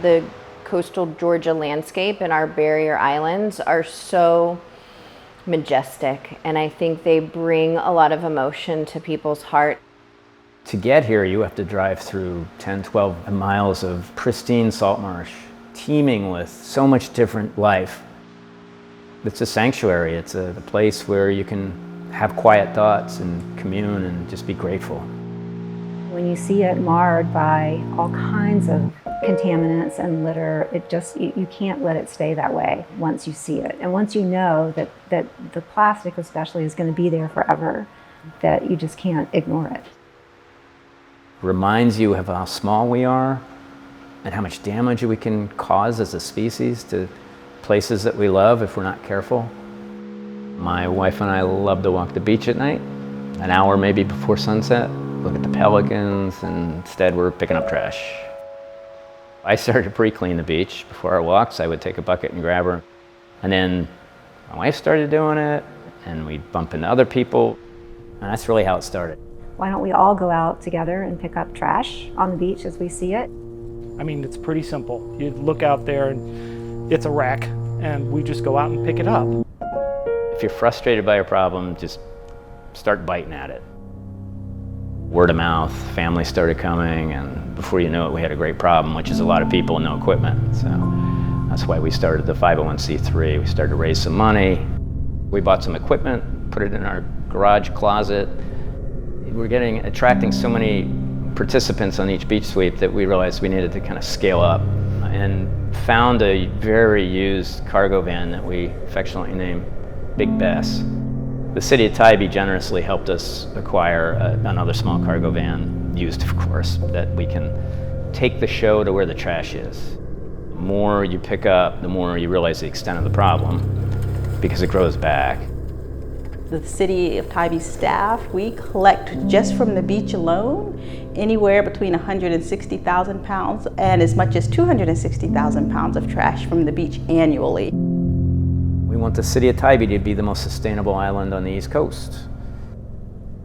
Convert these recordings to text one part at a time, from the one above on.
The coastal Georgia landscape and our barrier islands are so majestic, and I think they bring a lot of emotion to people's heart. To get here, you have to drive through 10, 12 miles of pristine salt marsh, teeming with so much different life. It's a sanctuary. It's a place where you can have quiet thoughts and commune and just be grateful. When you see it marred by all kinds of contaminants and litter, you can't let it stay that way once you see it. And once you know that the plastic especially is going to be there forever, that you just can't ignore it. Reminds you of how small we are and how much damage we can cause as a species to places that we love if we're not careful. My wife and I love to walk the beach at night, an hour maybe before sunset, look at the pelicans, and instead we're picking up trash. I started to pre-clean the beach. Before our walks, I would take a bucket and grab her. And then my wife started doing it, and we'd bump into other people, and that's really how it started. Why don't we all go out together and pick up trash on the beach as we see it? I mean, it's pretty simple. You look out there and it's a wreck, and we just go out and pick it up. If you're frustrated by a problem, just start biting at it. Word of mouth, family started coming, and before you know it, we had a great problem, which is a lot of people and no equipment. So that's why we started the 501c3. We started to raise some money. We bought some equipment, put it in our garage closet. We're attracting so many participants on each beach sweep that we realized we needed to kind of scale up, and found a very used cargo van that we affectionately named Big Bess. The city of Tybee generously helped us acquire another small cargo van, used of course, that we can take the show to where the trash is. The more you pick up, the more you realize the extent of the problem, because it grows back. The City of Tybee staff, we collect just from the beach alone anywhere between 160,000 pounds and as much as 260,000 pounds of trash from the beach annually. We want the City of Tybee to be the most sustainable island on the East Coast.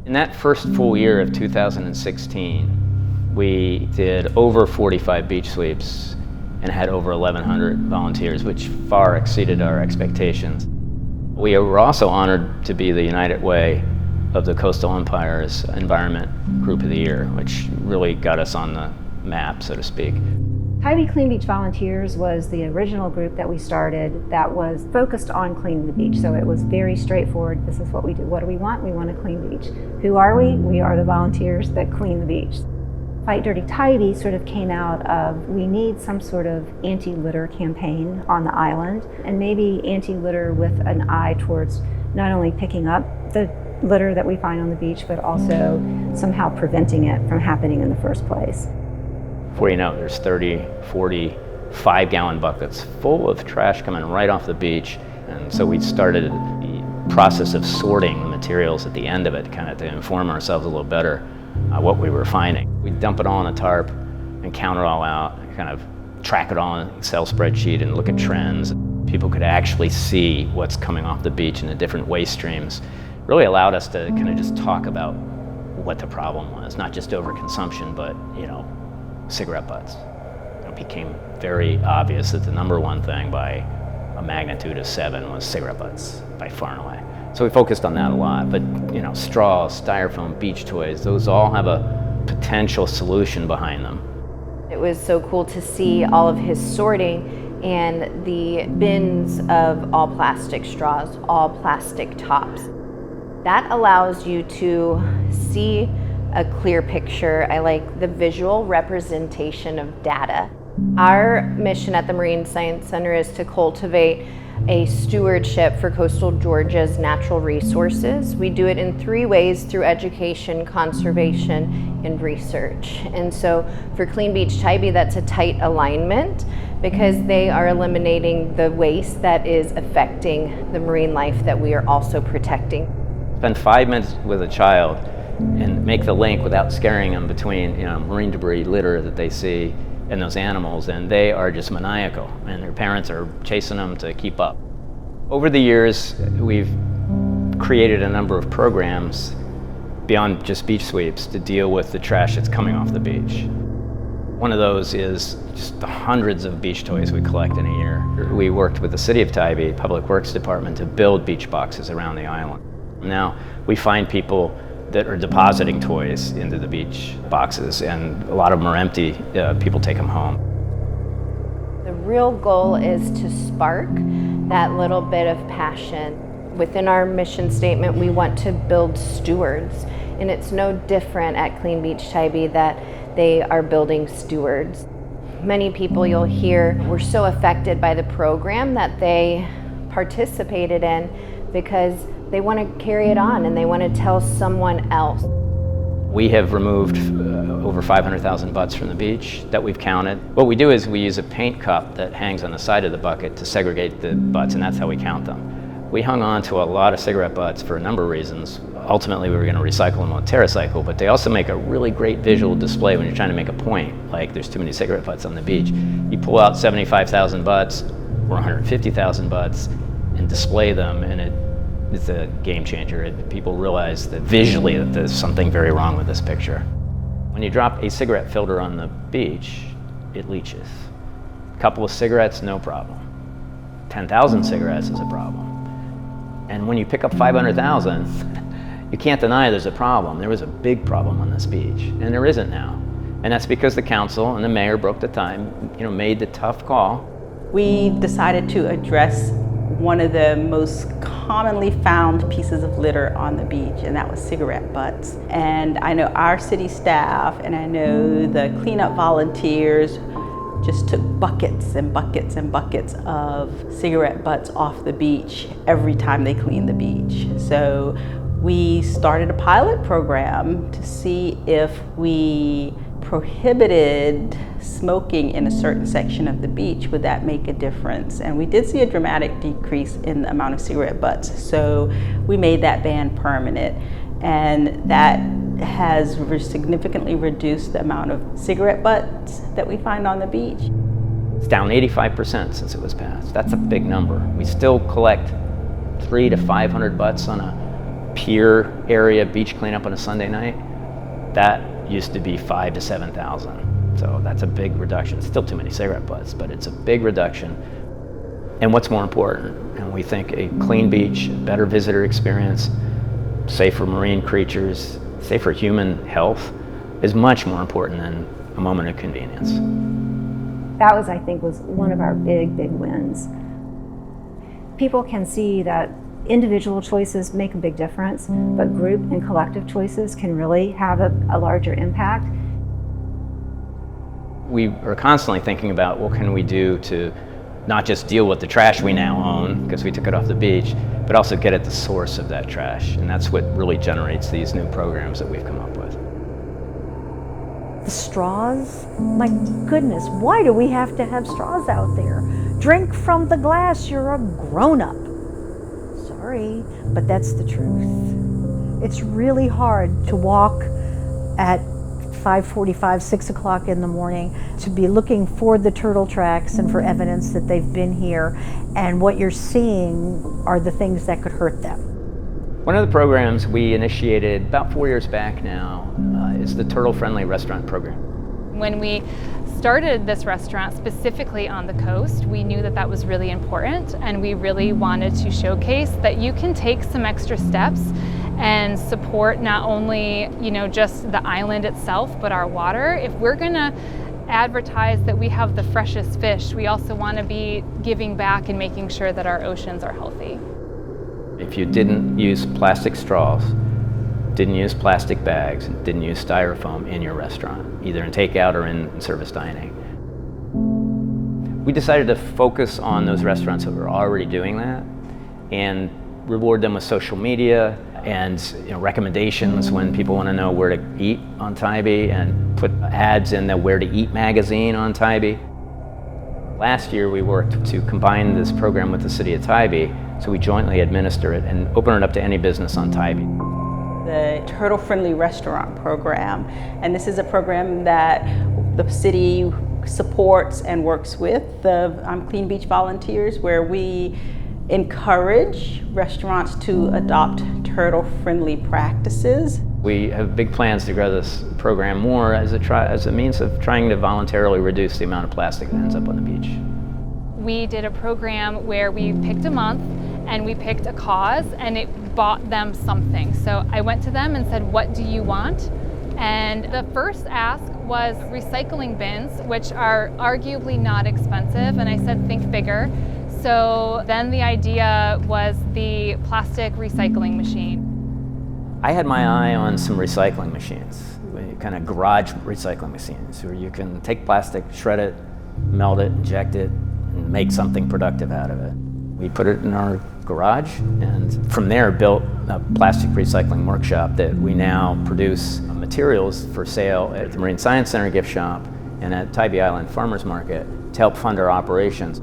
In that first full year of 2016, we did over 45 beach sweeps and had over 1,100 volunteers, which far exceeded our expectations. We were also honored to be the United Way of the Coastal Empire's Environment Group of the Year, which really got us on the map, so to speak. Tybee Clean Beach Volunteers was the original group that we started that was focused on cleaning the beach. So it was very straightforward. This is what we do. What do we want? We want to clean the beach. Who are we? We are the volunteers that clean the beach. Fight Dirty Tybee sort of came out of, we need some sort of anti-litter campaign on the island, and maybe anti-litter with an eye towards not only picking up the litter that we find on the beach, but also somehow preventing it from happening in the first place. Before you know it, there's 30, 40, 5-gallon buckets full of trash coming right off the beach. And so we started the process of sorting the materials at the end of it, kind of to inform ourselves a little better what we were finding. We'd dump it all on a tarp and count it all out, and kind of track it all in an Excel spreadsheet and look at trends. People could actually see what's coming off the beach and the different waste streams. Really allowed us to kind of just talk about what the problem was, not just overconsumption, but cigarette butts. It became very obvious that the number one thing by a magnitude of 7 was cigarette butts, by far and away. So we focused on that a lot, but straws, styrofoam, beach toys, those all have a potential solution behind them. It was so cool to see all of his sorting and the bins of all plastic straws, all plastic tops. That allows you to see a clear picture. I like the visual representation of data. Our mission at the Marine Science Center is to cultivate a stewardship for coastal Georgia's natural resources. We do it in 3 ways: through education, conservation, and research. And so for Clean Beach Tybee, that's a tight alignment because they are eliminating the waste that is affecting the marine life that we are also protecting. Spend 5 minutes with a child and make the link without scaring them between marine debris, litter that they see, and those animals, and they are just maniacal, and their parents are chasing them to keep up. Over the years, we've created a number of programs beyond just beach sweeps to deal with the trash that's coming off the beach. One of those is just the hundreds of beach toys we collect in a year. We worked with the City of Tybee, Public Works Department, to build beach boxes around the island. Now we find people that are depositing toys into the beach boxes, and a lot of them are empty. People take them home. The real goal is to spark that little bit of passion. Within our mission statement, we want to build stewards, and it's no different at Clean Beach Tybee that they are building stewards. Many people you'll hear were so affected by the program that they participated in because they want to carry it on and they want to tell someone else. We have removed over 500,000 butts from the beach that we've counted. What we do is we use a paint cup that hangs on the side of the bucket to segregate the butts, and that's how we count them. We hung on to a lot of cigarette butts for a number of reasons. Ultimately, we were going to recycle them on TerraCycle, but they also make a really great visual display when you're trying to make a point, like there's too many cigarette butts on the beach. You pull out 75,000 butts or 150,000 butts and display them, and it's a game changer. People realize that visually that there's something very wrong with this picture. When you drop a cigarette filter on the beach, it leaches. A couple of cigarettes, no problem. 10,000 cigarettes is a problem. And when you pick up 500,000, you can't deny there's a problem. There was a big problem on this beach, and there isn't now. And that's because the council and the mayor broke the time, made the tough call. We decided to address one of the most commonly found pieces of litter on the beach, and that was cigarette butts. And I know our city staff and I know the cleanup volunteers just took buckets and buckets and buckets of cigarette butts off the beach every time they cleaned the beach. So we started a pilot program to see if we prohibited smoking in a certain section of the beach, would that make a difference? And we did see a dramatic decrease in the amount of cigarette butts. So we made that ban permanent, and that has significantly reduced the amount of cigarette butts that we find on the beach. It's down 85% since it was passed. That's a big number. We still collect 300 to 500 butts on a pier area beach cleanup on a Sunday night. That used to be 5,000 to 7,000. So that's a big reduction. Still too many cigarette butts, but it's a big reduction. And what's more important, and we think a clean beach, a better visitor experience, safer marine creatures, safer human health is much more important than a moment of convenience. That was, I think, was one of our big wins. People can see that individual choices make a big difference, but group and collective choices can really have a larger impact. We are constantly thinking about what can we do to not just deal with the trash we now own, because we took it off the beach, but also get at the source of that trash. And that's what really generates these new programs that we've come up with. The straws, my goodness, why do we have to have straws out there? Drink from the glass, you're a grown-up. Sorry, but that's the truth. It's really hard to walk at 5:45, 6 o'clock in the morning to be looking for the turtle tracks and for evidence that they've been here, and what you're seeing are the things that could hurt them. One of the programs we initiated about 4 years back now is the Turtle Friendly Restaurant Program. When we started this restaurant specifically on the coast, we knew that that was really important, and we really wanted to showcase that you can take some extra steps and support not only, just the island itself, but our water. If we're gonna advertise that we have the freshest fish, we also want to be giving back and making sure that our oceans are healthy. If you didn't use plastic straws, didn't use plastic bags, didn't use styrofoam in your restaurant, either in takeout or in service dining, we decided to focus on those restaurants that were already doing that and reward them with social media and recommendations when people want to know where to eat on Tybee, and put ads in the Where to Eat magazine on Tybee. Last year we worked to combine this program with the City of Tybee, so we jointly administer it and open it up to any business on Tybee. The Turtle Friendly Restaurant Program, and this is a program that the city supports and works with the Clean Beach volunteers, where we encourage restaurants to adopt turtle-friendly practices. We have big plans to grow this program more as a means of trying to voluntarily reduce the amount of plastic that ends up on the beach. We did a program where we picked a month and we picked a cause and it bought them something. So I went to them and said, what do you want? And the first ask was recycling bins, which are arguably not expensive. And I said, think bigger. So then the idea was the plastic recycling machine. I had my eye on some recycling machines, kind of garage recycling machines, where you can take plastic, shred it, melt it, inject it, and make something productive out of it. We put it in our garage, and from there built a plastic recycling workshop that we now produce materials for sale at the Marine Science Center gift shop and at Tybee Island Farmers Market to help fund our operations.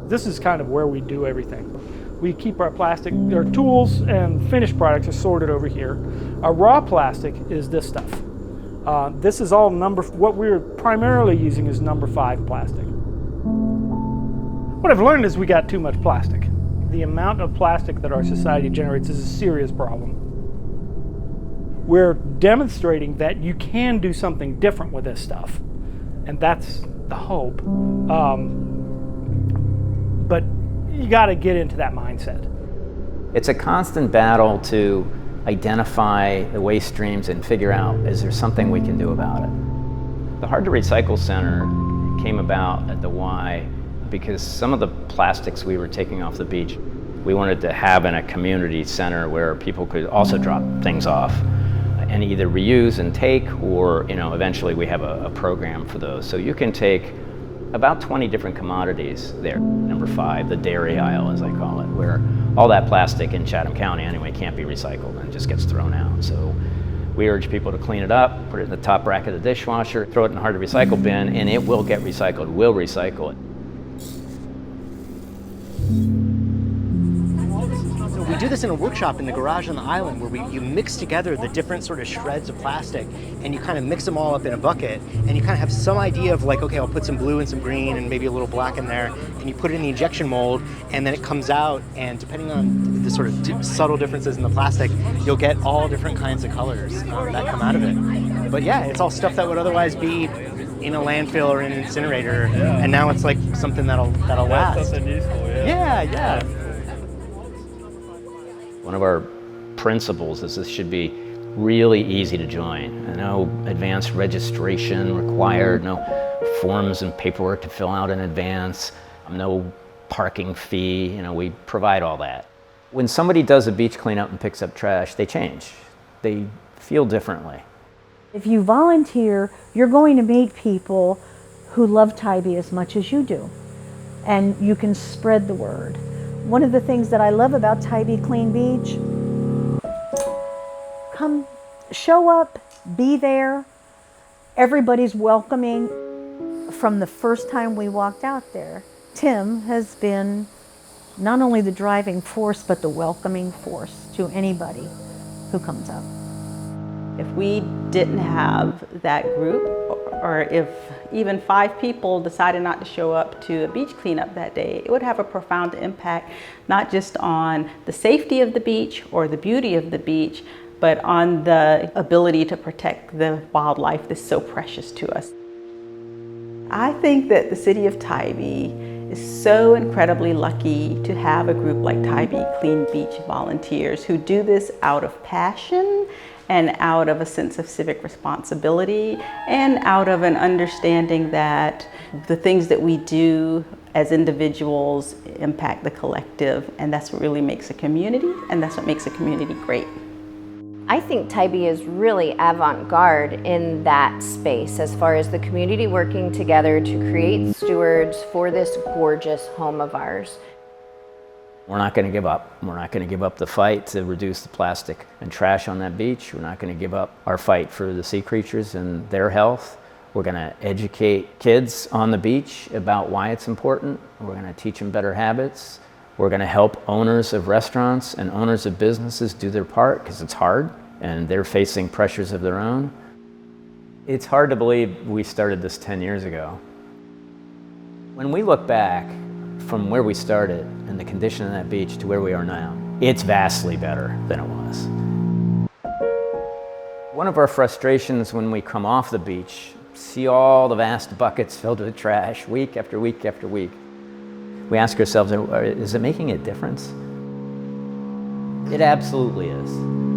This is kind of where we do everything. We keep our plastic, our tools and finished products are sorted over here. Our raw plastic is this stuff. This is all what we're primarily using is number 5 plastic. What I've learned is we got too much plastic. The amount of plastic that our society generates is a serious problem. We're demonstrating that you can do something different with this stuff, and that's the hope. But you got to get into that mindset. It's a constant battle to identify the waste streams and figure out, is there something we can do about it? The Hard to Recycle Center came about at the Y because some of the plastics we were taking off the beach, we wanted to have in a community center where people could also drop things off and either reuse and take, or eventually we have a program for those. So you can take about 20 different commodities there. Number 5, the dairy aisle, as I call it, where all that plastic in Chatham County anyway can't be recycled and just gets thrown out. So we urge people to clean it up, put it in the top rack of the dishwasher, throw it in the hard to recycle bin, and it will get recycled. We'll recycle it. We do this in a workshop in the garage on the island where you mix together the different sort of shreds of plastic and you kind of mix them all up in a bucket, and you kind of have some idea of like, okay, I'll put some blue and some green and maybe a little black in there, and you put it in the injection mold, and then it comes out, and depending on the sort of subtle differences in the plastic, you'll get all different kinds of colors that come out of it. But yeah, it's all stuff that would otherwise be in a landfill or in an incinerator, and now it's like something that'll last. Something useful, Yeah. One of our principles is this should be really easy to join. No advanced registration required, no forms and paperwork to fill out in advance, no parking fee, we provide all that. When somebody does a beach cleanup and picks up trash, they change. They feel differently. If you volunteer, you're going to meet people who love Tybee as much as you do, and you can spread the word. One of the things that I love about Tybee Clean Beach, come, show up, be there. Everybody's welcoming. From the first time we walked out there, Tim has been not only the driving force, but the welcoming force to anybody who comes up. If we didn't have that group, or if even 5 people decided not to show up to a beach cleanup that day, it would have a profound impact, not just on the safety of the beach or the beauty of the beach, but on the ability to protect the wildlife that's so precious to us. I think that the city of Tybee is so incredibly lucky to have a group like Tybee Clean Beach volunteers who do this out of passion and out of a sense of civic responsibility and out of an understanding that the things that we do as individuals impact the collective, and that's what really makes a community, and that's what makes a community great. I think Tybee is really avant-garde in that space as far as the community working together to create stewards for this gorgeous home of ours. We're not going to give up. We're not going to give up the fight to reduce the plastic and trash on that beach. We're not going to give up our fight for the sea creatures and their health. We're going to educate kids on the beach about why it's important. We're going to teach them better habits. We're going to help owners of restaurants and owners of businesses do their part, because it's hard and they're facing pressures of their own. It's hard to believe we started this 10 years ago. When we look back from where we started and the condition of that beach to where we are now, it's vastly better than it was. One of our frustrations when we come off the beach, see all the vast buckets filled with trash week after week after week, we ask ourselves, is it making a difference? It absolutely is.